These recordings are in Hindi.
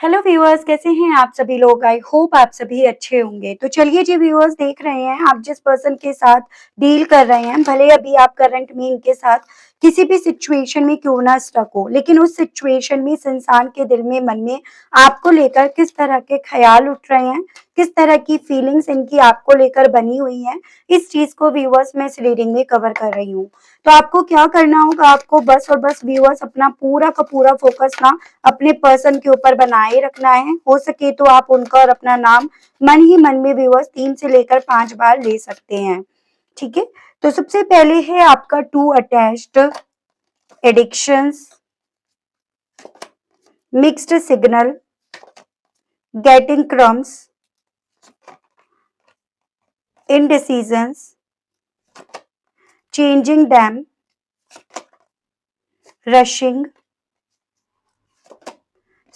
हेलो व्यूअर्स, कैसे हैं आप सभी लोग। आई होप आप सभी अच्छे होंगे। तो चलिए जी व्यूअर्स, देख रहे हैं आप जिस पर्सन के साथ डील कर रहे हैं, भले अभी आप करंट में इनके साथ किसी भी सिचुएशन में क्यों ना स्टक हो, लेकिन उस सिचुएशन में इस इंसान के दिल में मन में आपको लेकर किस तरह के ख्याल उठ रहे हैं, किस तरह की फीलिंग्स इनकी आपको लेकर बनी हुई हैं, इस चीज को व्यूअर्स मैं इस रीडिंग में कवर कर रही हूँ। तो आपको क्या करना होगा, आपको बस और बस व्यूअर्स अपना पूरा का पूरा फोकस ना अपने पर्सन के ऊपर बनाए रखना है। हो सके तो आप उनका और अपना नाम मन ही मन में व्यूअर्स 3 से लेकर 5 बार ले सकते हैं। ठीक है। तो सबसे पहले है आपका too attached, addictions, mixed signal, getting crumbs, indecisions, changing them, rushing,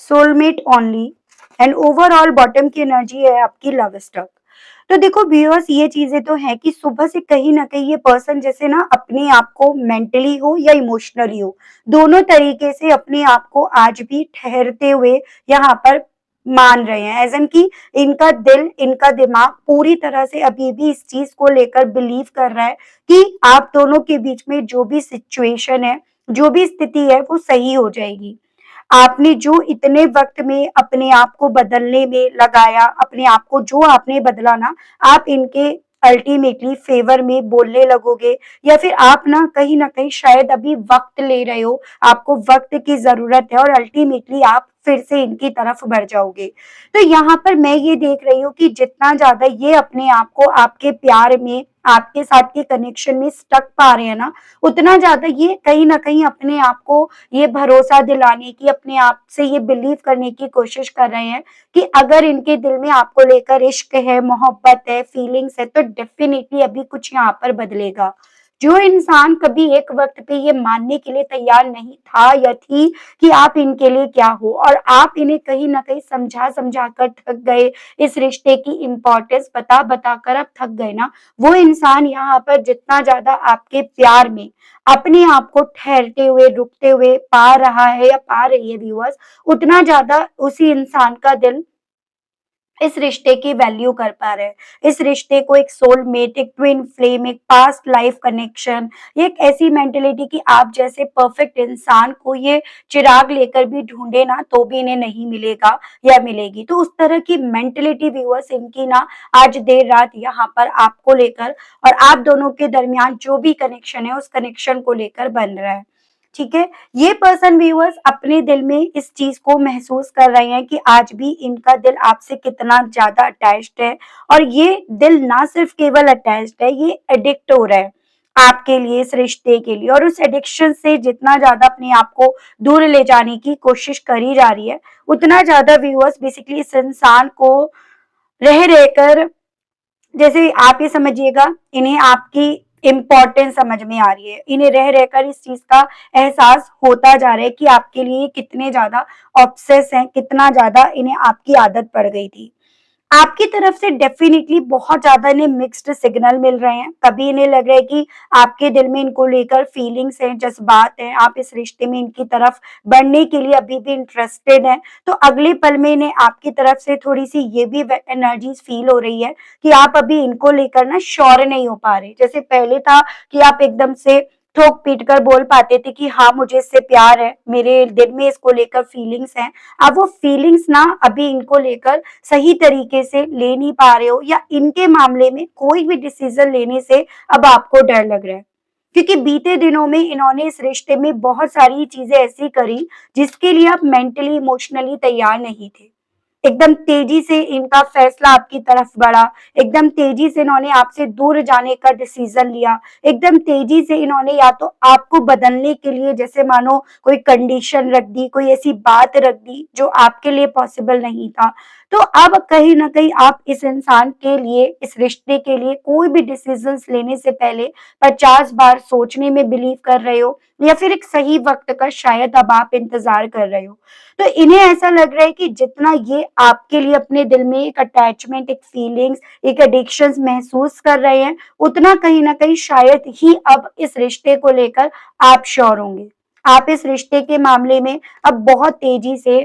soulmate only and overall bottom की एनर्जी है आपकी लव स्टक। तो देखो व्यूअर्स, ये चीजें तो है कि सुबह से कहीं ना कहीं ये पर्सन जैसे ना अपने आप को मेंटली हो या इमोशनली हो, दोनों तरीके से अपने आप को आज भी ठहरते हुए यहाँ पर मान रहे हैं। एज एन कि इनका दिल, इनका दिमाग पूरी तरह से अभी भी इस चीज को लेकर बिलीव कर रहा है कि आप दोनों के बीच में जो भी सिचुएशन है, जो भी स्थिति है, वो सही हो जाएगी। आपने जो इतने वक्त में अपने आप को बदलने में लगाया, अपने आप को जो आपने बदला ना, आप इनके अल्टीमेटली फेवर में बोलने लगोगे, या फिर आप ना कहीं शायद अभी वक्त ले रहे हो, आपको वक्त की जरूरत है और अल्टीमेटली आप फिर से इनकी तरफ बढ़ जाओगे। तो यहाँ पर मैं ये देख रही हूँ कि जितना ज्यादा ये अपने आप को आपके प्यार में, आपके साथ के कनेक्शन में स्टक पा रहे हैं ना, उतना ज्यादा ये कहीं ना कहीं अपने आप को ये भरोसा दिलाने की, अपने आप से ये बिलीव करने की कोशिश कर रहे हैं कि अगर इनके दिल में आपको लेकर इश्क है, मोहब्बत है, फीलिंग्स है, तो डेफिनेटली अभी कुछ यहाँ पर बदलेगा। जो इंसान कभी एक वक्त पे ये मानने के लिए तैयार नहीं था या थी कि आप इनके लिए क्या हो, और आप इन्हें कहीं ना कहीं समझा समझा कर थक गए, इस रिश्ते की इंपॉर्टेंस बता बता कर अब थक गए ना, वो इंसान यहाँ पर जितना ज्यादा आपके प्यार में अपने आप को ठहरते हुए, रुकते हुए पा रहा है या पा रही है व्यूअर्स, उतना ज्यादा उसी इंसान का दिल इस रिश्ते की वैल्यू कर पा रहे हैं। इस रिश्ते को एक सोलमेट, एक ट्विन फ्लेम, एक पास्ट लाइफ कनेक्शन, ये एक ऐसी मेंटेलिटी कि आप जैसे परफेक्ट इंसान को ये चिराग लेकर भी ढूंढे ना तो भी इन्हें नहीं मिलेगा या मिलेगी। तो उस तरह की मेंटेलिटी व्यूअर्स इनकी ना आज देर रात यहाँ पर आपको लेकर और आप दोनों के दरमियान जो भी कनेक्शन है, उस कनेक्शन को लेकर बन रहा है। ठीक है। ये पर्सन व्यूअर्स अपने दिल में इस चीज को महसूस कर रहे हैं कि आज भी इनका दिल आपसे कितना ज्यादा अटैच्ड है, और ये दिल ना सिर्फ केवल अटैच्ड है, ये एडिक्ट हो रहा है आपके लिए, इस रिश्ते के लिए, और उस एडिक्शन से जितना ज्यादा अपने आप को दूर ले जाने की कोशिश करी जा रही है, उतना ज्यादा व्यूअर्स बेसिकली इस इंसान को रह रहकर, जैसे आप ये समझिएगा, इन्हें आपकी इम्पोर्टेंस समझ में आ रही है, इन्हें रह रहकर इस चीज का एहसास होता जा रहा है कि आपके लिए कितने ज्यादा ऑब्सेस हैं, कितना ज्यादा इन्हें आपकी आदत पड़ गई थी। आपकी तरफ से डेफिनेटली बहुत ज्यादा इन्हें मिक्स्ड सिग्नल मिल रहे हैं। कभी इन्हें लग रहा है कि आपके दिल में इनको लेकर फीलिंग्स हैं, जज्बात हैं, आप इस रिश्ते में इनकी तरफ बढ़ने के लिए अभी भी इंटरेस्टेड हैं, तो अगले पल में इन्हें आपकी तरफ से थोड़ी सी ये भी एनर्जीज फील हो रही है कि आप अभी इनको लेकर ना श्योर नहीं हो पा रहे। जैसे पहले था कि आप एकदम से ठोक पीट कर बोल पाते थे कि हाँ, मुझे इससे प्यार है, मेरे दिल में इसको लेकर फीलिंग्स हैं। अब वो फीलिंग्स ना अभी इनको लेकर सही तरीके से ले नहीं पा रहे हो, या इनके मामले में कोई भी डिसीजन लेने से अब आपको डर लग रहा है, क्योंकि बीते दिनों में इन्होंने इस रिश्ते में बहुत सारी चीजें ऐसी करी जिसके लिए आप मेंटली, इमोशनली तैयार नहीं थे। एकदम तेजी से इनका फैसला आपकी तरफ बढ़ा, एकदम तेजी से इन्होंने आपसे दूर जाने का डिसीजन लिया, एकदम तेजी से इन्होंने या तो आपको बदलने के लिए जैसे मानो कोई कंडीशन रख दी, कोई ऐसी बात रख दी जो आपके लिए पॉसिबल नहीं था। तो अब कहीं ना कहीं आप इस इंसान के लिए, इस रिश्ते के लिए कोई भी डिसीजंस लेने से पहले 50 बार सोचने में बिलीव कर रहे हो, या फिर एक सही वक्त का शायद अब आप इंतजार कर रहे हो। तो इन्हें ऐसा लग रहा है कि जितना ये आपके लिए अपने दिल में एक अटैचमेंट, एक फीलिंग्स, एक एडिक्शंस महसूस कर रहे हैं, उतना कहीं ना कहीं शायद ही अब इस रिश्ते को लेकर आप श्योर होंगे। आप इस रिश्ते के मामले में अब बहुत तेजी से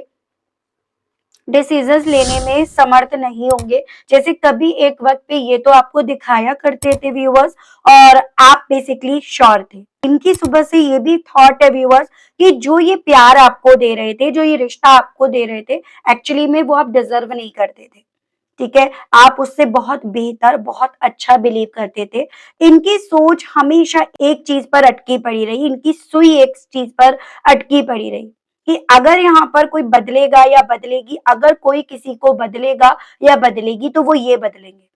डिसीजंस लेने में समर्थ नहीं होंगे। जैसे कभी एक वक्त पे ये तो आपको दिखाया करते थे व्यूअर्स, और आप बेसिकली श्योर थे। इनकी सुबह से ये भी थॉट है व्यूअर्स कि जो ये प्यार आपको दे रहे थे, जो ये रिश्ता आपको दे रहे थे, एक्चुअली में वो आप डिजर्व नहीं करते थे। ठीक है, आप उससे बहुत बेहतर, बहुत अच्छा बिलीव करते थे। इनकी सोच हमेशा एक चीज पर अटकी पड़ी रही, इनकी सुई एक चीज पर अटकी पड़ी रही कि अगर यहाँ पर कोई बदलेगा या बदलेगी, अगर कोई किसी को बदलेगा या बदलेगी, तो वो ये बदलेंगे।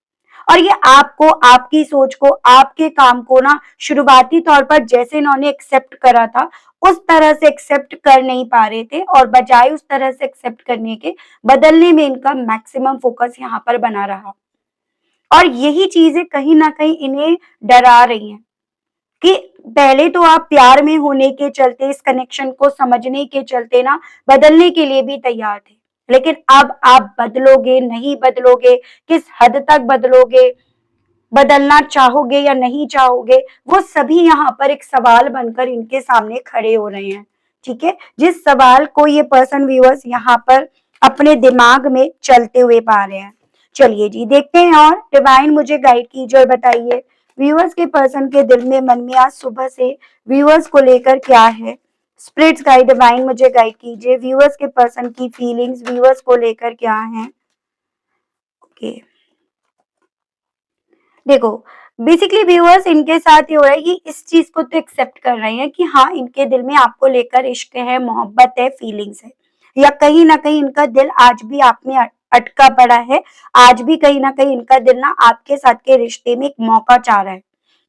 और ये आपको, आपकी सोच को, आपके काम को ना शुरुआती तौर पर जैसे इन्होंने एक्सेप्ट करा था, उस तरह से एक्सेप्ट कर नहीं पा रहे थे, और बजाय उस तरह से एक्सेप्ट करने के, बदलने में इनका मैक्सिमम फोकस यहाँ पर बना रहा। और यही चीजें कहीं ना कहीं इन्हें डरा रही हैं कि पहले तो आप प्यार में होने के चलते, इस कनेक्शन को समझने के चलते ना बदलने के लिए भी तैयार थे, लेकिन अब आप बदलोगे नहीं बदलोगे, किस हद तक बदलोगे, बदलना चाहोगे या नहीं चाहोगे, वो सभी यहाँ पर एक सवाल बनकर इनके सामने खड़े हो रहे हैं। ठीक है, जिस सवाल को ये पर्सन व्यूअर्स यहाँ पर अपने दिमाग में चलते हुए पा रहे हैं। चलिए जी देखते हैं, और डिवाइन मुझे गाइड कीजिए और बताइए व्यूअर्स के पर्सन के दिल में, मन में आज सुबह से व्यूअर्स को लेकर क्या है। स्पिरिट्स गाइड, डिवाइन मुझे गाइड कीजिए, व्यूअर्स के पर्सन की फीलिंग्स व्यूअर्स को लेकर क्या है। ओके, देखो बेसिकली व्यूअर्स इनके साथ ये हो रहा है कि इस चीज को तो एक्सेप्ट कर रहे हैं कि हाँ, इनके दिल में आपको लेकर इश्क है, मोहब्बत है, फीलिंग्स है, या कहीं ना कहीं इनका दिल आज भी आप में अटका पड़ा है। आज भी कहीं ना कहीं इनका दिल ना आपके साथ के रिश्ते में एक मौका चाह रहा है,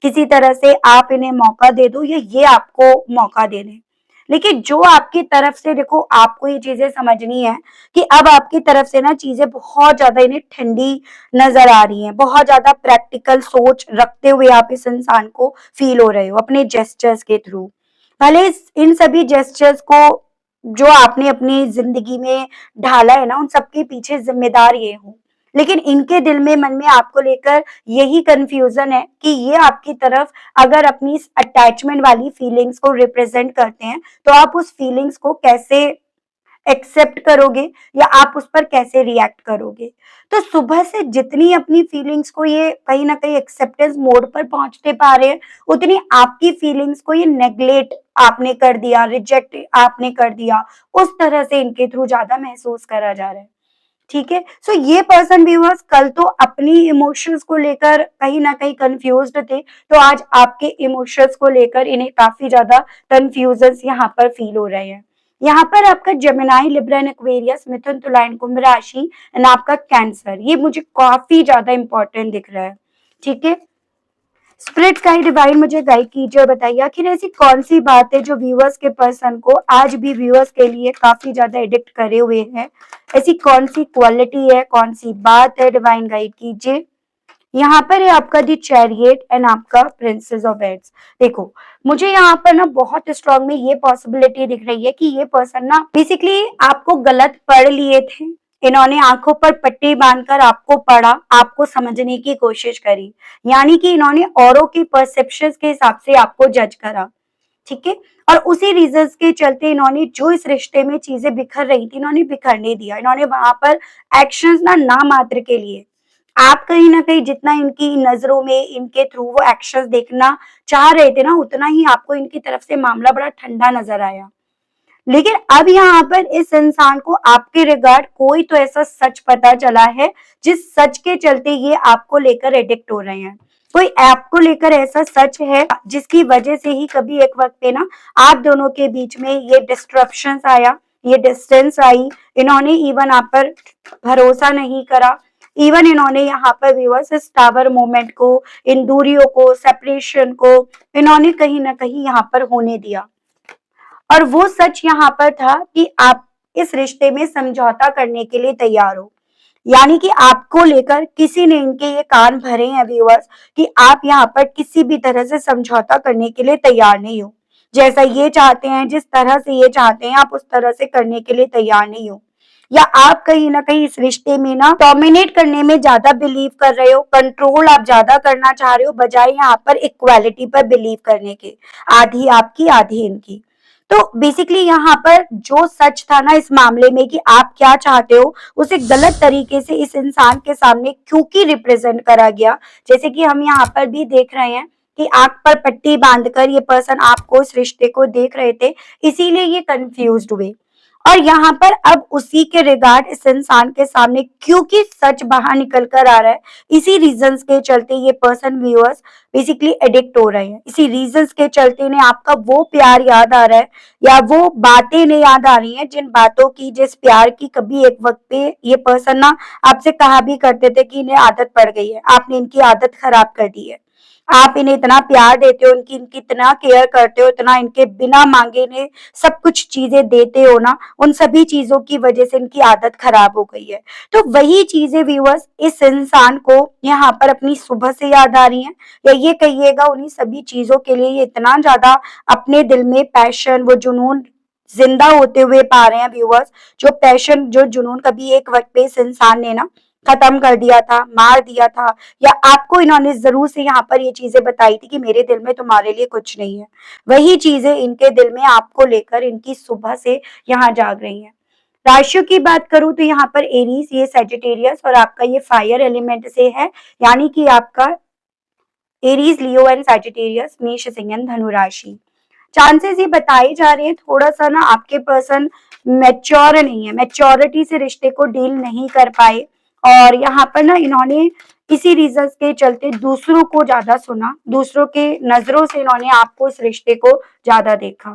किसी तरह से आप इन्हें मौका दे दो या ये आपको मौका दे दें। लेकिन जो आपकी तरफ से, देखो आपको ये चीजें समझनी है कि अब आपकी तरफ से ना चीजें बहुत ज्यादा इन्हें ठंडी नजर आ रही हैं, बहुत ज्यादा प्रैक्टिकल सोच रखते हुए आप इस इंसान को फील हो रहे हो अपने जेस्चर्स के थ्रू। भले इन सभी जेस्चर्स को जो आपने अपनी जिंदगी में ढाला है ना, उन सबके पीछे जिम्मेदार ये हो, लेकिन इनके दिल में, मन में आपको लेकर यही कंफ्यूजन है कि ये आपकी तरफ अगर अपनी इस अटैचमेंट वाली फीलिंग्स को रिप्रेजेंट करते हैं, तो आप उस फीलिंग्स को कैसे एक्सेप्ट करोगे या आप उस पर कैसे रिएक्ट करोगे। तो सुबह से जितनी अपनी फीलिंग्स को ये कहीं ना कहीं एक्सेप्टेंस मोड पर पहुंचते पा रहे हैं, उतनी आपकी फीलिंग्स को ये नेग्लेक्ट आपने कर दिया, रिजेक्ट आपने कर दिया, उस तरह से इनके थ्रू ज्यादा महसूस करा जा रहा है। ठीक है, सो ये पर्सन व्यूअर्स कल तो अपनी इमोशंस को लेकर कहीं ना कहीं कंफ्यूज्ड थे, तो आज आपके इमोशंस को लेकर इन्हें काफी ज्यादा कंफ्यूजन यहाँ पर फील हो रहे हैं। यहाँ पर आपका जेमिनाई, लिब्रा एंड एक्वेरियस, मिथुन, तुला एंड कुंभ राशि, एंड आपका कैंसर, ये मुझे काफी ज्यादा इंपॉर्टेंट दिख रहा है। ठीक है, स्पिरिट गाइड, डिवाइन मुझे गाइड कीजिए और बताइए आखिर ऐसी कौन सी बात है जो व्यूअर्स के पर्सन को आज भी व्यूअर्स के लिए काफी ज्यादा एडिक्ट करे हुए है। ऐसी कौन सी क्वालिटी है, कौन सी बात है, डिवाइन गाइड कीजिए। यहाँ पर है आपका दी चैरियट एंड आपका प्रिंसेस ऑफ एड्स। देखो मुझे यहाँ पर ना बहुत स्ट्रांग में ये पॉसिबिलिटी दिख रही है कि ये पर्सन ना बेसिकली आपको गलत पढ़ लिए थे। इन्होंने आंखों पर पट्टी बांधकर आपको पढ़ा, आपको समझने की कोशिश करी, यानी कि इन्होंने औरों की परसेप्शन के हिसाब से आपको जज करा। ठीक है, और उसी रीजंस के चलते इन्होंने जो इस रिश्ते में चीजें बिखर रही थी, इन्होंने बिखरने दिया। इन्होंने वहां पर एक्शंस ना मात्र के लिए, आप कहीं ना कहीं जितना इनकी नजरों में, इनके थ्रू वो एक्शंस देखना चाह रहे थे ना, उतना ही आपको इनकी तरफ से मामला बड़ा ठंडा नजर आया। लेकिन अब यहाँ पर इस इंसान को आपके रिगार्ड कोई तो ऐसा सच पता चला है, जिस सच के चलते ये आपको लेकर एडिक्ट हो रहे हैं। कोई आपको लेकर ऐसा सच है जिसकी वजह से ही कभी एक वक्त पे ना आप दोनों के बीच में ये डिस्ट्रप्शन आया, ये डिस्टेंस आई। इन्होंने इवन आप पर भरोसा नहीं करा, इवन इन्होंने यहाँ पर व्यूअर्स इस टावर मोमेंट को, इन दूरियों को, सेपरेशन को इन्होंने कहीं ना कहीं यहाँ पर होने दिया। और वो सच यहाँ पर था कि आप इस रिश्ते में समझौता करने के लिए तैयार हो, यानी कि आपको लेकर किसी ने, इनके ये कान भरे हैं व्यूअर्स कि आप यहाँ पर किसी भी तरह से समझौता करने के लिए तैयार नहीं हो। जैसा ये चाहते हैं, जिस तरह से ये चाहते हैं, आप उस तरह से करने के लिए तैयार नहीं हो, या आप कहीं ना कहीं इस रिश्ते में ना डोमिनेट करने में ज्यादा बिलीव कर रहे हो, कंट्रोल आप ज्यादा करना चाह रहे हो, बजाय यहाँ पर इक्वालिटी पर बिलीव करने के। आधी आपकी, आधी इनकी। तो बेसिकली यहाँ पर जो सच था ना इस मामले में कि आप क्या चाहते हो, उसे गलत तरीके से इस इंसान के सामने क्योंकि रिप्रेजेंट करा गया। जैसे कि हम यहाँ पर भी देख रहे हैं कि आंख पर पट्टी बांधकर ये पर्सन आपको इस रिश्ते को देख रहे थे, इसीलिए ये कंफ्यूज्ड हुए। और यहाँ पर अब उसी के रिगार्ड इस इंसान के सामने क्योंकि सच बाहर निकल कर आ रहा है, इसी रीजंस के चलते ये पर्सन व्यूअर्स बेसिकली एडिक्ट हो रहे हैं। इसी रीजंस के चलते इन्हें आपका वो प्यार याद आ रहा है या वो बातें इन्हें याद आ रही हैं जिन बातों की, जिस प्यार की कभी एक वक्त पे ये पर्सन ना आपसे कहा भी करते थे कि इन्हें आदत पड़ गई है, आपने इनकी आदत खराब कर दी है। आप इन्हें इतना प्यार देते हो, इनकी इतना केयर करते हो, इतना इनके बिना मांगे इन्हें सब कुछ चीजें देते हो ना, उन सभी चीजों की वजह से इनकी आदत खराब हो गई है। तो वही चीजें व्यूअर्स इस इंसान को यहाँ पर अपनी सुबह से याद आ रही हैं, या ये कहिएगा उन्हीं सभी चीजों के लिए ये इतना ज्यादा अपने दिल में पैशन, वो जुनून जिंदा होते हुए पा रहे हैं व्यूअर्स। जो पैशन, जो जुनून कभी एक वक्त पे इस इंसान ने ना खत्म कर दिया था, मार दिया था, या आपको इन्होंने जरूर से यहाँ पर ये चीजें बताई थी कि मेरे दिल में तुम्हारे लिए कुछ नहीं है, वही चीजें इनके दिल में आपको लेकर इनकी सुबह से यहाँ जाग रही हैं। राशियों की बात करूं तो यहाँ पर एरीज, ये सेजिटेरियस और आपका ये फायर एलिमेंट से है, यानी कि आपका एरीज, लियो एंड सैजिटेरियस, मेष, सिंह एंड धनु राशि। चांसेस ये बताए जा रहे हैं थोड़ा सा ना आपके पर्सन मैच्योर नहीं है, मैच्योरिटी से रिश्ते को डील नहीं कर पाए, और यहाँ पर ना इन्होंने इसी रीजन के चलते दूसरों को ज्यादा सुना, दूसरों के नजरों से इन्होंने आपको इस रिश्ते को ज्यादा देखा।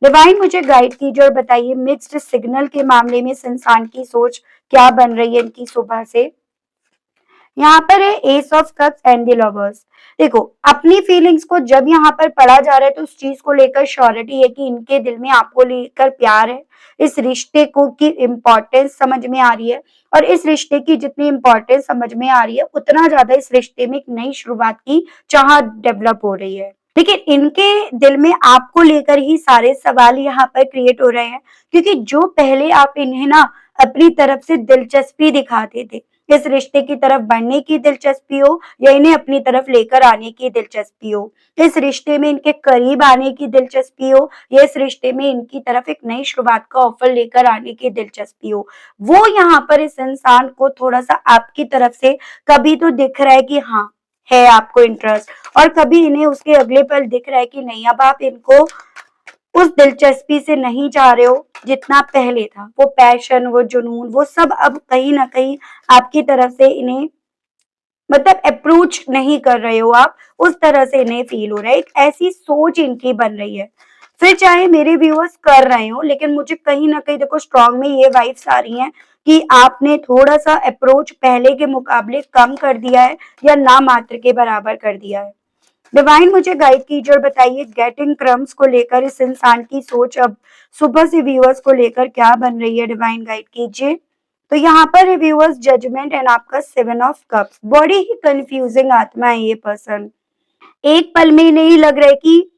डिवाइन मुझे गाइड कीजिए और बताइए मिक्स्ड सिग्नल के मामले में इस इंसान की सोच क्या बन रही है इनकी सुबह से। यहाँ पर है S of cups and the lovers. देखो, अपनी फीलिंग्स को जब यहाँ पर पढ़ा जा रहा है तो उस चीज को लेकर श्योरिटी है कि इनके दिल में आपको लेकर प्यार है, इस रिश्ते को की इम्पोर्टेंस समझ में आ रही है, और इस रिश्ते की जितनी इम्पोर्टेंस समझ में आ रही है उतना ज्यादा इस रिश्ते में एक नई शुरुआत की चाह डेवलप हो रही है। लेकिन इनके दिल में आपको लेकर ही सारे सवाल यहाँ पर क्रिएट हो रहे हैं, क्योंकि जो पहले आप इन्हें ना अपनी तरफ से दिलचस्पी दिखाते थे, इस रिश्ते की तरफ बढ़ने की दिलचस्पी हो या इन्हें अपनी तरफ लेकर आने की दिलचस्पी हो, इस रिश्ते में इनके करीब आने की दिलचस्पी हो या इस रिश्ते में इनकी तरफ एक नई शुरुआत का ऑफर लेकर आने की दिलचस्पी हो, वो यहाँ पर इस इंसान को थोड़ा सा आपकी तरफ से कभी तो दिख रहा है कि हाँ है आपको इंटरेस्ट, और कभी इन्हें उसके अगले पल दिख रहा है कि नहीं, अब आप इनको उस दिलचस्पी से नहीं जा रहे हो जितना पहले था। वो पैशन, वो जुनून, वो सब अब कहीं ना कहीं आपकी तरफ से इन्हें मतलब अप्रोच नहीं कर रहे हो आप, उस तरह से इन्हें फील हो रहा है, एक ऐसी सोच इनकी बन रही है। फिर चाहे मेरे व्यूअर्स कर रहे हो, लेकिन मुझे कहीं ना कहीं देखो स्ट्रांग में ये वाइब्स आ रही हैं कि आपने थोड़ा सा अप्रोच पहले के मुकाबले कम कर दिया है या ना मात्र के बराबर कर दिया है। डिवाइन मुझे गाइड कीजिए और बताइए गेटिंग क्रम्स को लेकर इस इंसान की सोच अब सुबह से व्यूअर्स को लेकर क्या बन रही है, डिवाइन गाइड कीजिए। तो यहाँ पर है व्यूअर्स जजमेंट एंड आपका 7 ऑफ कप्स। बड़ी ही कंफ्यूजिंग आत्मा है ये पर्सन, एक पल में नहीं लग रहा है कि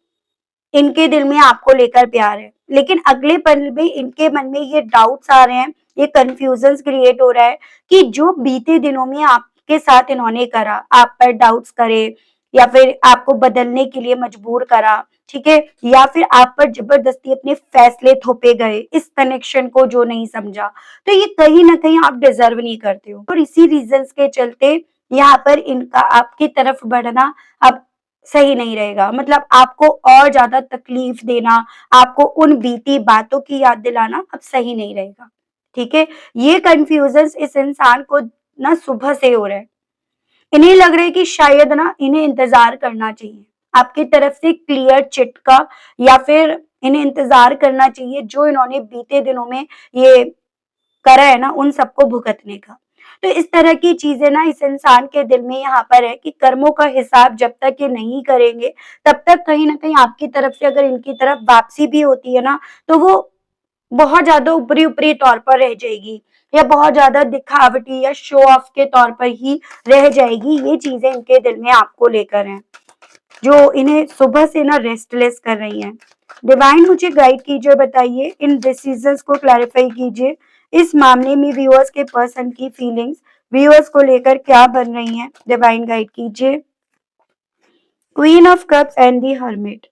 इनके दिल में आपको लेकर प्यार है, लेकिन अगले पल में इनके मन में ये डाउट्स आ रहे हैं, ये कंफ्यूजन क्रिएट हो रहा है कि जो बीते दिनों में आपके साथ इन्होंने करा, आप पर डाउट्स करे या फिर आपको बदलने के लिए मजबूर करा, ठीक है, या फिर आप पर जबरदस्ती अपने फैसले थोपे गए, इस कनेक्शन को जो नहीं समझा, तो ये कहीं ना कहीं आप डिजर्व नहीं करते हो, और इसी रीजंस के चलते यहाँ पर इनका आपकी तरफ बढ़ना अब सही नहीं रहेगा। मतलब आपको और ज्यादा तकलीफ देना, आपको उन बीती बातों की याद दिलाना अब सही नहीं रहेगा, ठीक है। ये कंफ्यूजन इस इंसान को ना सुबह से हो रहा है, इन्हें लग रहा है कि शायद ना इन्हें इंतजार करना चाहिए आपकी तरफ से क्लियर चिट का, या फिर इन्हें इंतजार करना चाहिए जो इन्होंने बीते दिनों में ये करा है ना उन सबको भुगतने का। तो इस तरह की चीजें ना इस इंसान के दिल में यहाँ पर है कि कर्मों का हिसाब जब तक ये नहीं करेंगे तब तक कहीं ना कहीं आपकी तरफ से अगर इनकी तरफ वापसी भी होती है ना तो वो बहुत ज्यादा ऊपरी ऊपरी तौर पर रह जाएगी, या बहुत ज्यादा दिखावटी या शो ऑफ के तौर पर ही रह जाएगी। ये चीजें इनके दिल में आपको लेकर हैं जो इन्हें सुबह से ना रेस्टलेस कर रही हैं। डिवाइन मुझे गाइड कीजिए और बताइए इन डिसीजंस को क्लैरिफाई कीजिए, इस मामले में व्यूअर्स के पर्सन की फीलिंग्स व्यूअर्स को लेकर क्या बन रही हैं, डिवाइन गाइड कीजिए। Queen of cups and the hermit.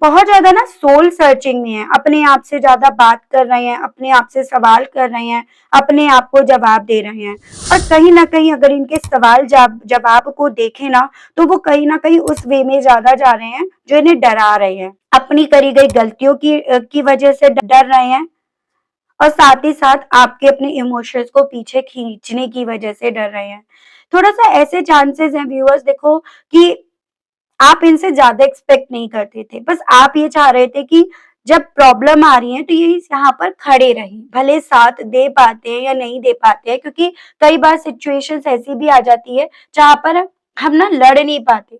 बहुत ज़्यादा ना सोल सर्चिंग में है, अपने आप से ज़्यादा बात कर रहे हैं, अपने आप से सवाल कर रहे हैं, अपने आप को जवाब दे रहे हैं। और कहीं न कहीं अगर इनके सवाल जवाब को देखें ना, तो वो कहीं न कहीं उस वे में ज़्यादा जा रहे हैं, जो इन्हें डरा रहे हैं। अपनी करी गई गलतियों की वजह से डर रहे हैं, और साथ ही साथ आपके अपने इमोशंस को पीछे खींचने की वजह से डर रहे हैं। थोड़ा-सा ऐसे चांसेस हैं व्यूअर्स, देखो कि आप इनसे ज़्यादा एक्सपेक्ट नहीं करते थे। बस आप ये चाह रहे थे कि जब प्रॉब्लम आ रही है तो ये यहाँ पर खड़े रहें। भले साथ दे पाते हैं या नहीं दे पाते हैं, क्योंकि कई बार सिचुएशंस ऐसी भी आ जाती है जहाँ पर हम ना लड़ नहीं पाते।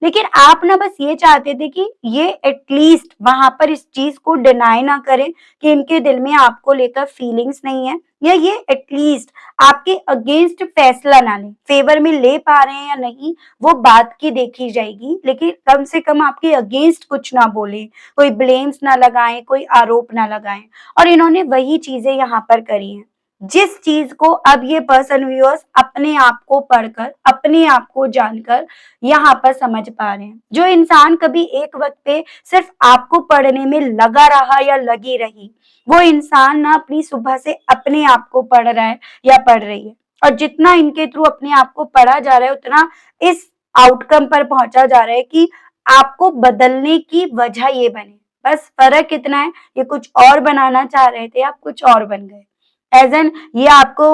लेकिन आप ना बस ये चाहते थे कि ये एटलीस्ट वहां पर इस चीज को डिनाई ना करें कि इनके दिल में आपको लेकर फीलिंग्स नहीं है, या ये एटलीस्ट आपके अगेंस्ट फैसला ना लें। फेवर में ले पा रहे हैं या नहीं वो बात की देखी जाएगी, लेकिन कम से कम आपके अगेंस्ट कुछ ना बोले, कोई ब्लेम्स ना लगाएं, कोई आरोप ना लगाएं। और इन्होंने वही चीजें यहाँ पर करी हैं, जिस चीज को अब ये पर्सन व्यूअर्स अपने आप को पढ़कर, अपने आप को जानकर यहाँ पर समझ पा रहे हैं। जो इंसान कभी एक वक्त पे सिर्फ आपको पढ़ने में लगा रहा या लगी रही, वो इंसान ना अपनी सुबह से अपने आप को पढ़ रहा है या पढ़ रही है। और जितना इनके थ्रू अपने आप को पढ़ा जा रहा है, उतना इस आउटकम पर पहुंचा जा रहा है कि आपको बदलने की वजह ये बने। बस फर्क कितना है, ये कुछ और बनाना चाह रहे थे, आप कुछ और बन गए। एज एन ये आपको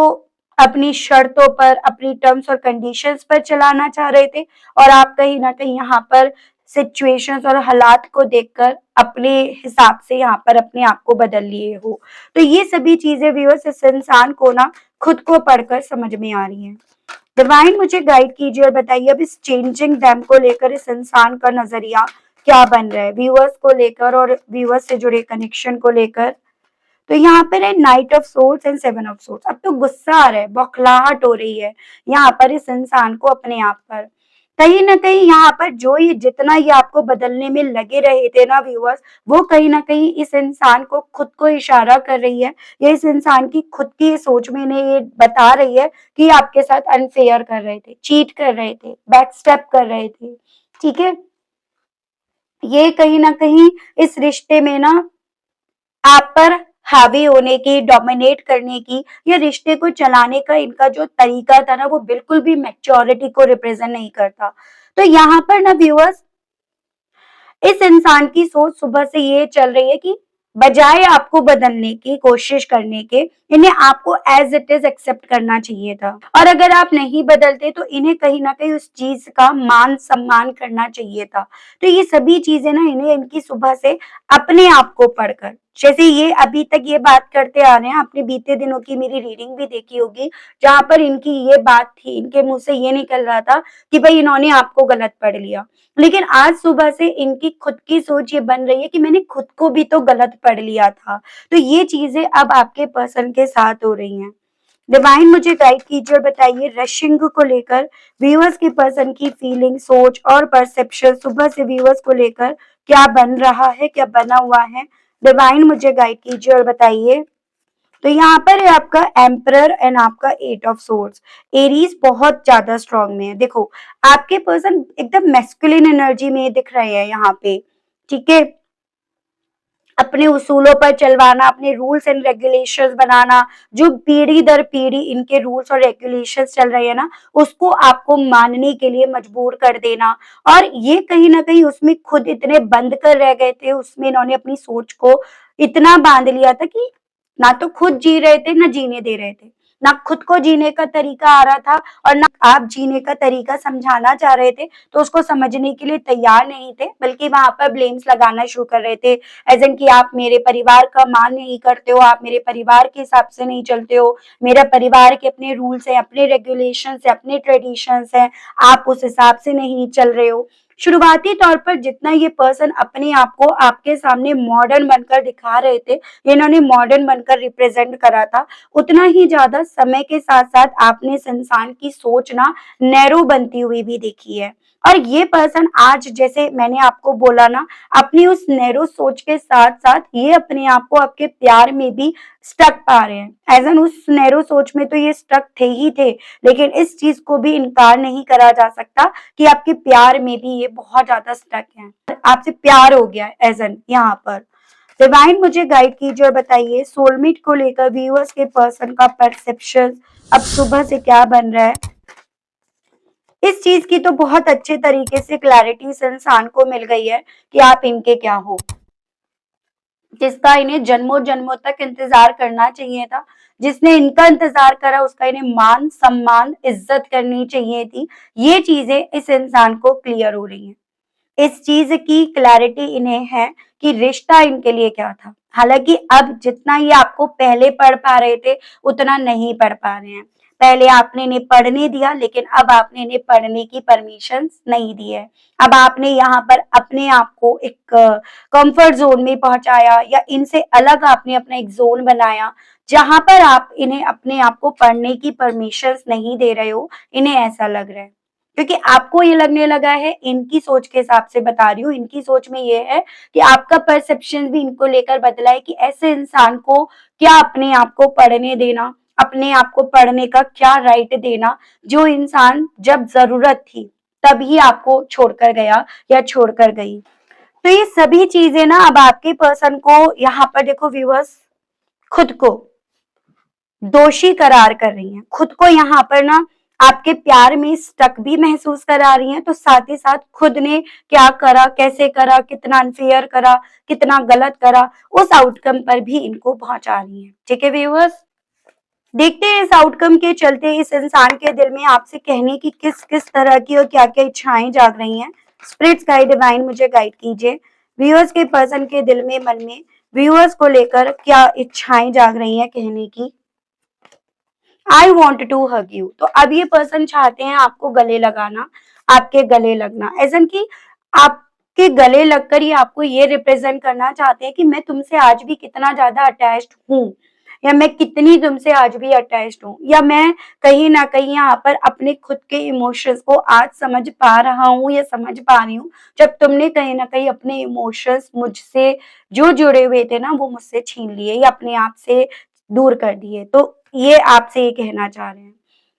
अपनी शर्तों पर, अपनी टर्म्स और कंडीशंस पर चलाना चाह रहे थे, और आप कहीं ना कहीं यहाँ पर सिचुएशंस और हालात को देखकर अपने हिसाब से यहाँ पर अपने आप को बदल लिए हो। तो ये सभी चीजें व्यूअर्स इस इंसान को ना खुद को पढ़कर समझ में आ रही हैं। डिवाइन मुझे गाइड कीजिए और बताइए अब इस चेंजिंग डैम को लेकर इस इंसान का नजरिया क्या बन रहा है, व्यूअर्स को लेकर और व्यूअर्स से जुड़े कनेक्शन को लेकर। तो यहाँ पर है night of swords and seven of swords. अब तो गुस्सा आ रहा है, बौखलाहट हो रही है यहाँ पर इस इंसान को अपने आप पर। कहीं ना कहीं यहाँ पर जो ये जितना ये आपको बदलने में लगे रहे थे ना व्यूअर्स, वो कहीं ना कहीं इस इंसान को खुद को इशारा कर रही है, या इस इंसान की खुद की सोच में इन्हें ये बता रही है कि आपके साथ अनफेयर कर रहे थे, चीट कर रहे थे, बैक स्टेप कर रहे थे। ठीक है, ये कहीं ना कहीं इस रिश्ते में ना आप पर हावी होने की, डोमिनेट करने की, या रिश्ते को चलाने का इनका जो तरीका था ना, वो बिल्कुल भी मैच्योरिटी को रिप्रेजेंट नहीं करता। तो यहाँ पर ना व्यूअर्स इस इंसान की सोच सुबह से ये चल रही है कि बजाय आपको बदलने की कोशिश करने के, इन्हें आपको एज इट इज एक्सेप्ट करना चाहिए था। और अगर आप नहीं बदलते तो इन्हें कहीं ना कहीं उस चीज का मान सम्मान करना चाहिए था। तो ये सभी चीजें ना इन्हें इनकी सुबह से अपने आप को पढ़कर, जैसे ये अभी तक ये बात करते आ रहे हैं, आपने बीते दिनों की मेरी रीडिंग भी देखी होगी, जहां पर इनकी ये बात थी, इनके मुंह से ये निकल रहा था कि भाई इन्होंने आपको गलत पढ़ लिया। लेकिन आज सुबह से इनकी खुद की सोच ये बन रही है कि मैंने खुद को भी तो गलत पढ़ लिया था। तो ये चीजें अब आपके पर्सन के साथ हो रही हैं। डिवाइन मुझे गाइड कीजिए और बताइए रशिंग को लेकर व्यूअर्स के पर्सन की फीलिंग, सोच और परसेप्शन सुबह से व्यूअर्स को लेकर क्या बन रहा है, क्या बना हुआ है। डिवाइन मुझे गाइड कीजिए और बताइए। तो यहाँ पर है आपका एम्परर एंड आपका एट ऑफ सोर्ड्स। एरीज बहुत ज्यादा स्ट्रांग में है। देखो आपके पर्सन एकदम मैस्कुलिन एनर्जी में दिख रहे हैं यहाँ पे। ठीक है, अपने उसूलों पर चलवाना, अपने रूल्स एंड रेगुलेशंस बनाना, जो पीढ़ी दर पीढ़ी इनके रूल्स और रेगुलेशंस चल रहे हैं ना, उसको आपको मानने के लिए मजबूर कर देना। और ये कहीं ना कहीं उसमें खुद इतने बंद कर रह गए थे, उसमें इन्होंने अपनी सोच को इतना बांध लिया था कि ना तो खुद जी रहे थे ना जीने दे रहे थे, ना खुद को जीने का तरीका आ रहा था, और ना आप जीने का तरीका समझाना चाह रहे थे तो उसको समझने के लिए तैयार नहीं थे, बल्कि वहां पर ब्लेम्स लगाना शुरू कर रहे थे। एज एन कि आप मेरे परिवार का मान नहीं करते हो, आप मेरे परिवार के हिसाब से नहीं चलते हो, मेरा परिवार के अपने रूल्स हैं, अपने रेगुलेशंस हैं, अपने ट्रेडिशंस हैं, आप उस हिसाब से नहीं चल रहे हो। शुरुआती तौर पर जितना ये पर्सन अपने आप को आपके सामने मॉडर्न बनकर दिखा रहे थे, इन्होंने मॉडर्न बनकर रिप्रेजेंट करा था, उतना ही ज्यादा समय के साथ साथ आपने इस इंसान की सोच ना नैरो बनती हुई भी देखी है। और ये पर्सन आज, जैसे मैंने आपको बोला ना, अपनी उस नैरो सोच के साथ साथ ये अपने आप को आपके प्यार में भी स्टक पा रहे हैं। एज़ एन उस नैरो सोच में तो ये स्टक थे ही थे, लेकिन इस चीज़ को भी इनकार नहीं करा जा सकता कि आपके प्यार में भी ये बहुत ज़्यादा स्टक हैं। आपसे प्यार हो गया है एज़ एन यहाँ पर। डिवाइन मुझे गाइड कीजिए और बताइए सोलमेट को लेकर व्यूअर्स के पर्सन का परसेप्शन अब सुबह से क्या बन रहा है। इस चीज की तो बहुत अच्छे तरीके से क्लैरिटी इस इंसान को मिल गई है कि आप इनके क्या हो, जिसका इन्हें जन्मों जन्मों तक इंतजार करना चाहिए था, जिसने इनका इंतजार करा उसका इन्हें मान सम्मान इज्जत करनी चाहिए थी। ये चीजें इस इंसान को क्लियर हो रही हैं। इस चीज की क्लैरिटी इन्हें है कि रिश्ता इनके लिए क्या था। हालांकि अब जितना ये आपको पहले पढ़ पा रहे थे उतना नहीं पढ़ पा रहे हैं। पहले आपने इन्हें पढ़ने दिया, लेकिन अब आपने इन्हें पढ़ने की परमिशन नहीं दी है। अब आपने यहाँ पर अपने आप को एक कंफर्ट जोन में पहुंचाया, या इनसे अलग आपने अपना एक जोन बनाया जहां पर आप इन्हें अपने आप को पढ़ने की परमिशन नहीं दे रहे हो। इन्हें ऐसा लग रहा है क्योंकि आपको ये लगने लगा है, इनकी सोच के हिसाब से बता रही हूँ, इनकी सोच में ये है कि आपका परसेप्शन भी इनको लेकर बदला है कि ऐसे इंसान को क्या अपने आप को पढ़ने देना, अपने आप को पढ़ने का क्या राइट देना, जो इंसान जब जरूरत थी तभी आपको छोड़कर गया या छोड़कर गई। तो ये सभी चीजें ना अब आपके पर्सन को यहाँ पर देखो व्यूअर्स खुद को दोषी करार कर रही हैं, खुद को यहाँ पर ना आपके प्यार में स्टक भी महसूस करा रही हैं, तो साथ ही साथ खुद ने क्या करा, कैसे करा, कितना अनफेयर करा, कितना गलत करा, उस आउटकम पर भी इनको पहुंचा रही हैं। ठीक है व्यूअर्स, देखते हैं इस आउटकम के चलते इस इंसान के दिल में आपसे कहने की किस किस तरह की और क्या क्या इच्छाएं जाग रही हैं। स्पिरिट्स गाइड डिवाइन मुझे गाइड कीजिए, व्यूअर्स के पर्सन के दिल में मन में व्यूअर्स को लेकर क्या इच्छाएं जाग रही हैं कहने की। I want to hug you, तो अब ये पर्सन चाहते हैं आपको गले लगाना, आपके गले लगना, ऐसा कि आपके गले लगकर ये आपको ये रिप्रेजेंट करना चाहते हैं कि मैं तुमसे आज भी कितना ज्यादा अटैच्ड हूँ, या मैं कितनी तुमसे आज भी अटैच्ड हूँ, या मैं कहीं ना कहीं यहाँ पर अपने खुद के इमोशंस को आज समझ पा रहा हूँ या समझ पा रही हूँ, जब तुमने कहीं ना कहीं अपने इमोशंस मुझसे जो जुड़े हुए थे ना वो मुझसे छीन लिए या अपने आप से दूर कर दिए। तो ये आपसे ये कहना चाह रहे हैं,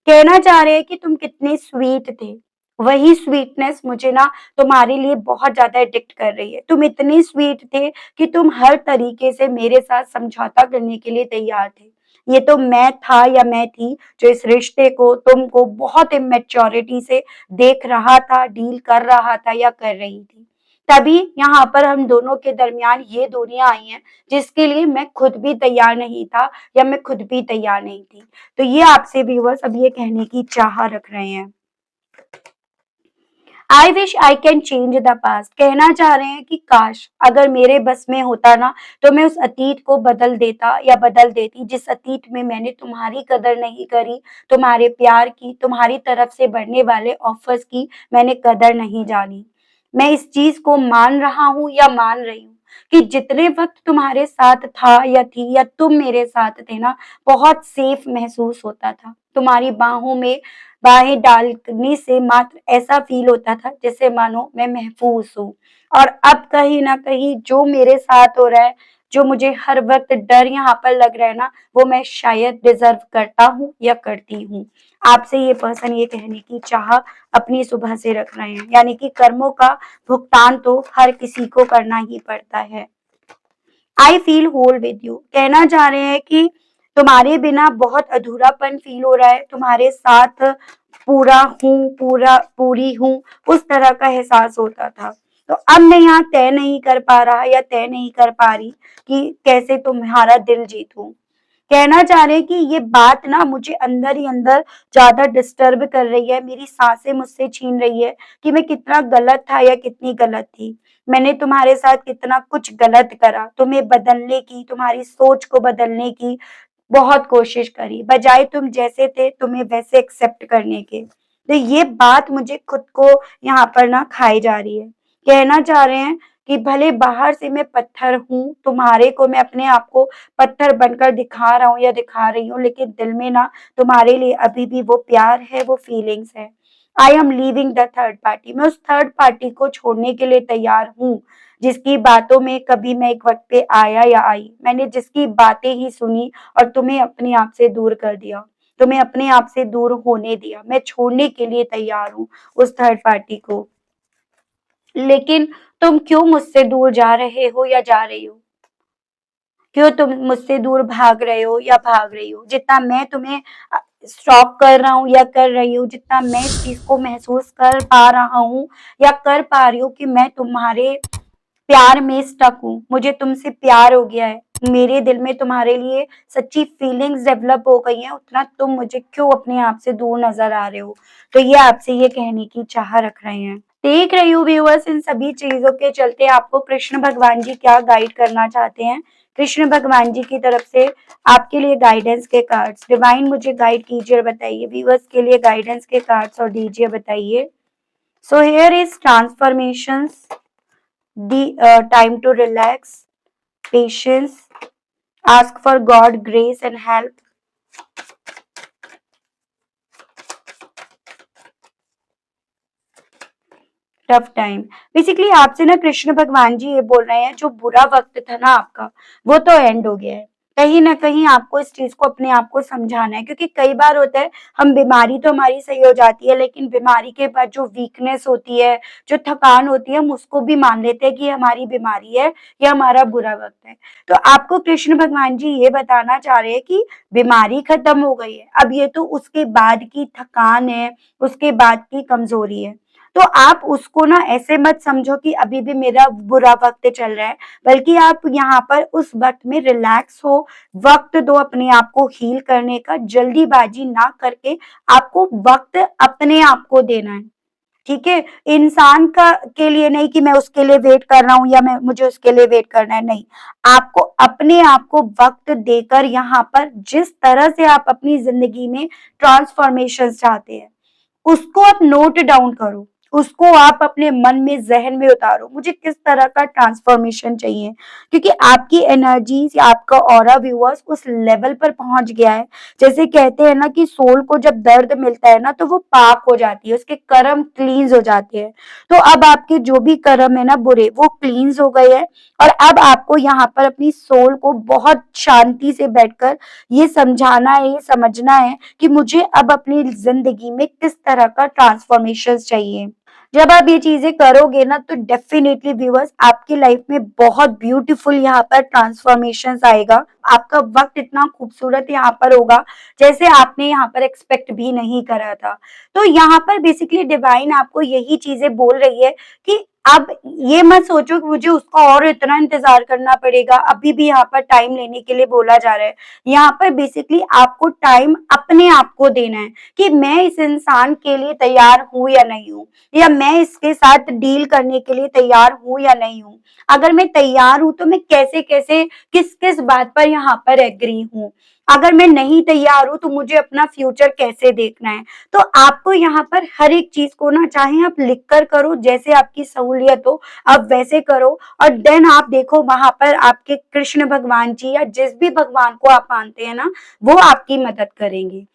कहना चाह रहे हैं कि तुम कितने स्वीट थे, वही स्वीटनेस मुझे ना तुम्हारे लिए बहुत ज्यादा एडिक्ट कर रही है। तुम इतने स्वीट थे कि तुम हर तरीके से मेरे साथ समझौता करने के लिए तैयार थे। ये तो मैं था या मैं थी जो इस रिश्ते को तुमको बहुत इमेच्योरिटी से देख रहा था, डील कर रहा था या कर रही थी। तभी यहाँ पर हम दोनों के दरमियान ये दूरियां आई हैं जिसके लिए मैं खुद भी तैयार नहीं था या मैं खुद भी तैयार नहीं थी। तो ये आपसे व्यूअर्स अब ये कहने की चाह रख रहे हैं, I wish I can change the past, कहना चाह रहे हैं कि काश अगर मेरे बस में होता ना तो मैं उस अतीत को बदल देता या बदल देती जिस अतीत में मैंने तुम्हारी कदर नहीं करी, तुम्हारे प्यार की, तुम्हारी तरफ से बढ़ने वाले ऑफर्स की मैंने कदर नहीं जानी। मैं इस चीज को मान रहा हूँ या मान रही हूँ कि जितने वक्त तुम्हारे साथ था या थी या तुम मेरे साथ थे ना, बहुत सेफ महसूस होता था। तुम्हारी बाहों में बाहें डालने से मात्र ऐसा फील होता था जैसे मानो मैं महफूज हूँ। और अब कहीं ना कहीं जो मेरे साथ हो रहा है, जो मुझे हर वक्त डर यहाँ पर लग रहा है ना, वो मैं शायद डिजर्व करता हूँ या करती हूँ। आपसे ये पर्सन ये कहने की चाह अपनी सुबह से रख रहे हैं, यानी कि कर्मों का भुगतान तो हर किसी को करना ही पड़ता है। I feel whole with you, कहना चाह रहे हैं कि तुम्हारे बिना बहुत अधूरापन फील हो रहा है, तुम्हारे साथ पूरा हूँ, पूरा पूरी हूँ, उस तरह का एहसास होता था। तो अब मैं यहाँ तय नहीं कर पा रहा या तय नहीं कर पा रही कि कैसे तुम्हारा दिल जीतूं। कहना चाह रहे हैं कि ये बात ना मुझे अंदर ही अंदर ज्यादा डिस्टर्ब कर रही है, मेरी सांसें मुझसे छीन रही है कि मैं कितना गलत था या कितनी गलत थी। मैंने तुम्हारे साथ कितना कुछ गलत करा, तुम्हें बदलने की, तुम्हारी सोच को बदलने की बहुत कोशिश करी, बजाय तुम जैसे थे तुम्हें वैसे एक्सेप्ट करने के। तो ये बात मुझे खुद को यहाँ पर ना खाई जा रही है। कहना चाह रहे हैं कि भले बाहर से मैं पत्थर हूँ, तुम्हारे को मैं अपने आप को पत्थर बनकर दिखा रहा हूँ या दिखा रही हूँ, लेकिन दिल में ना तुम्हारे लिए अभी भी वो प्यार है, वो फीलिंग्स है। I am leaving the third party, मैं उस थर्ड पार्टी को छोड़ने के लिए तैयार हूँ जिसकी बातों में कभी मैं एक वक्त पे आया या आई, मैंने जिसकी बातें ही सुनी और तुम्हें अपने आप से दूर कर दिया, तुम्हें अपने आप से दूर होने दिया। मैं छोड़ने के लिए तैयार हूँ उस थर्ड पार्टी को, लेकिन तुम क्यों मुझसे दूर जा रहे हो या जा रही हो? क्यों तुम मुझसे दूर भाग रहे हो या भाग रही हो? जितना मैं तुम्हें स्टॉप कर रहा हूँ या कर रही हूँ, जितना मैं इस चीज को महसूस कर पा रहा हूँ या कर पा रही हूँ कि मैं तुम्हारे प्यार में स्टक हूँ, मुझे तुमसे प्यार हो गया है, मेरे दिल में तुम्हारे लिए सच्ची फीलिंग्स डेवलप हो गई हैं, उतना तुम मुझे क्यों अपने आप से दूर नजर आ रहे हो? तो ये आपसे ये कहने की चाह रख रहे हैं। देख रही हूँ व्यूअर्स, इन सभी चीजों के चलते आपको कृष्ण भगवान जी क्या गाइड करना चाहते हैं। कृष्ण भगवान जी की तरफ से आपके लिए गाइडेंस के कार्ड्स, डिवाइन मुझे गाइड कीजिए और बताइए व्यूअर्स के लिए गाइडेंस के कार्ड्स और दीजिए, बताइए। So here is transformations, the time to relax, patience, ask for God grace and help, tough time. Basically आपसे ना कृष्ण भगवान जी ये बोल रहे हैं, जो बुरा वक्त था ना आपका, वो तो एंड हो गया है। कहीं ना कहीं आपको इस चीज को अपने आप को समझाना है, क्योंकि कई बार होता है हम बीमारी तो हमारी सही हो जाती है, लेकिन बीमारी के बाद जो वीकनेस होती है, जो थकान होती है, हम उसको भी मान लेते हैं कि हमारी बीमारी है या हमारा बुरा वक्त है। तो आपको कृष्ण भगवान जी ये बताना चाह रहे हैं कि बीमारी खत्म हो गई है, अब ये तो उसके बाद की थकान है, उसके बाद की कमजोरी है। तो आप उसको ना ऐसे मत समझो कि अभी भी मेरा बुरा वक्त चल रहा है, बल्कि आप यहाँ पर उस वक्त में रिलैक्स हो, वक्त दो अपने आप को हील करने का, जल्दीबाजी ना करके आपको वक्त अपने आप को देना है। ठीक है, इंसान का के लिए नहीं कि मैं उसके लिए वेट कर रहा हूं या मैं मुझे उसके लिए वेट करना है, नहीं। आपको अपने आप को वक्त देकर यहाँ पर जिस तरह से आप अपनी जिंदगी में ट्रांसफॉर्मेशन चाहते हैं, उसको आप नोट डाउन करो, उसको आप अपने मन में, ज़हन में उतारो, मुझे किस तरह का ट्रांसफॉर्मेशन चाहिए। क्योंकि आपकी एनर्जीज़ या आपका ऑरा व्यूअर्स उस लेवल पर पहुँच गया है, जैसे कहते हैं ना कि सोल को जब दर्द मिलता है ना तो वो पाक हो जाती है, उसके कर्म क्लींस हो जाते हैं। तो अब आपके जो भी कर्म है ना बुरे, वो क्लींस हो गए हैं, और अब आपको यहाँ पर अपनी सोल को बहुत शांति से बैठकर ये समझाना है, ये समझना है कि मुझे अब अपनी जिंदगी में किस तरह का ट्रांसफॉर्मेशन चाहिए। जब आप ये चीजें करोगे ना तो डेफिनेटली व्यूअर्स आपकी लाइफ में बहुत ब्यूटीफुल यहाँ पर ट्रांसफॉर्मेशन आएगा। आपका वक्त इतना खूबसूरत यहाँ पर होगा जैसे आपने यहाँ पर एक्सपेक्ट भी नहीं करा था। तो यहाँ पर बेसिकली डिवाइन आपको यही चीजें बोल रही है कि अब ये मत सोचो कि मुझे उसका और इतना इंतजार करना पड़ेगा, अभी भी यहाँ पर टाइम लेने के लिए बोला जा रहा है। यहाँ पर बेसिकली आपको टाइम अपने आप को देना है कि मैं इस इंसान के लिए तैयार हूं या नहीं हूं, या मैं इसके साथ डील करने के लिए तैयार हूं या नहीं हूं। अगर मैं तैयार हूं तो मैं कैसे कैसे किस किस बात पर यहाँ पर एग्री हूं, अगर मैं नहीं तैयार हूं तो मुझे अपना फ्यूचर कैसे देखना है। तो आपको यहाँ पर हर एक चीज को ना, चाहे आप लिख कर करो, जैसे आपकी सहूलियत हो आप वैसे करो, और देन आप देखो वहां पर आपके कृष्ण भगवान जी या जिस भी भगवान को आप मानते हैं ना, वो आपकी मदद करेंगे।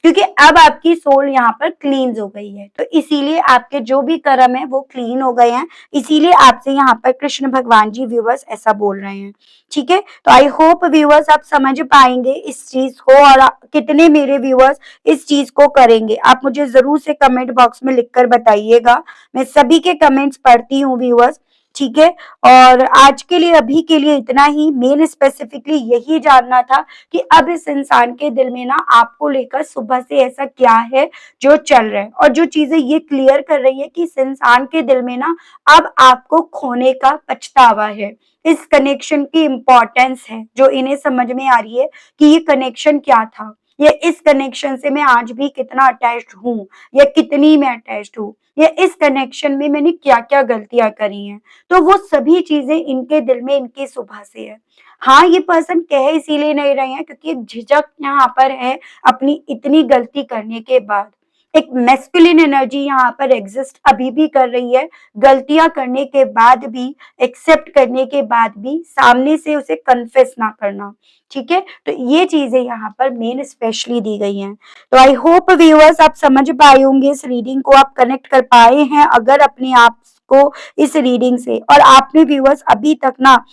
क्योंकि अब आपकी सोल यहाँ पर क्लीन हो गई है, तो इसीलिए आपके जो भी कर्म है वो क्लीन हो गए हैं, इसीलिए आपसे यहाँ पर कृष्ण भगवान जी व्यूवर्स ऐसा बोल रहे हैं। ठीक है, तो आई होप व्यूवर्स आप समझ पाएंगे इस चीज को, और कितने मेरे व्यूवर्स इस चीज को करेंगे आप मुझे जरूर से कमेंट बॉक्स में लिखकर बताइएगा। मैं सभी के कमेंट्स पढ़ती हूँ व्यूवर्स। ठीक है, और आज के लिए, अभी के लिए इतना ही। मेन स्पेसिफिकली यही जानना था कि अब इस इंसान के दिल में ना आपको लेकर सुबह से ऐसा क्या है जो चल रहा है, और जो चीजें ये क्लियर कर रही है कि इस इंसान के दिल में ना अब आपको खोने का पछतावा है, इस कनेक्शन की इम्पोर्टेंस है जो इन्हें समझ में आ रही है कि ये कनेक्शन क्या था, ये इस कनेक्शन से मैं आज भी कितना अटैच्ड हूँ या कितनी मैं अटैच्ड हूँ, या इस कनेक्शन में मैंने क्या क्या गलतियां करी हैं। तो वो सभी चीजें इनके दिल में इनकी सुबह से है। हाँ, ये पर्सन कह इसीलिए नहीं रहे हैं क्योंकि एक झिझक यहाँ पर है अपनी इतनी गलती करने के बाद। एक मैस्कुलिन एनर्जी यहाँ पर एग्जिस्ट अभी भी कर रही है, गलतियां करने के बाद भी, एक्सेप्ट करने के बाद भी सामने से उसे कन्फेस ना करना। ठीक है, तो ये चीजें यहाँ पर मेन स्पेशली दी गई हैं। तो आई होप व्यूअर्स आप समझ पाए होंगे, इस रीडिंग को आप कनेक्ट कर पाए हैं। अगर अपने आप आपको इस रीडिंग से। और आपने व्यूअर्स अभी तक ना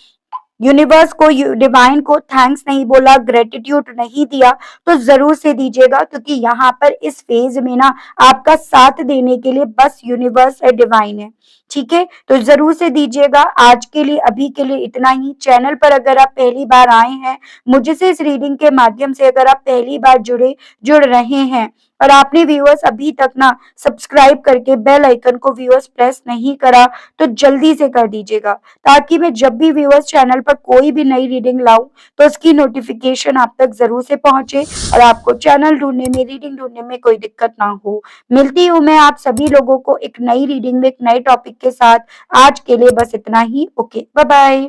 यूनिवर्स को, डिवाइन को थैंक्स नहीं बोला, ग्रेटिट्यूड नहीं दिया, तो जरूर से दीजिएगा, क्योंकि यहाँ पर इस फेज में ना आपका साथ देने के लिए बस यूनिवर्स है, डिवाइन है। ठीक है, तो जरूर से दीजिएगा। आज के लिए, अभी के लिए इतना ही। चैनल पर अगर आप पहली बार आए हैं, मुझे से इस रीडिंग के माध्यम से अगर आप पहली बार जुड़ रहे हैं, और आपने व्यूअर्स अभी तक ना सब्सक्राइब करके बेल आइकन को व्यूअर्स प्रेस नहीं करा, तो जल्दी से कर दीजिएगा, ताकि मैं जब भी व्यूअर्स चैनल पर कोई भी नई रीडिंग लाऊं तो उसकी नोटिफिकेशन आप तक जरूर से पहुंचे, और आपको चैनल ढूंढने में, रीडिंग ढूंढने में कोई दिक्कत ना हो। मिलती हूँ मैं आप सभी लोगों को एक नई रीडिंग में, एक नए टॉपिक के साथ। आज के लिए बस इतना ही। Okay, bye bye.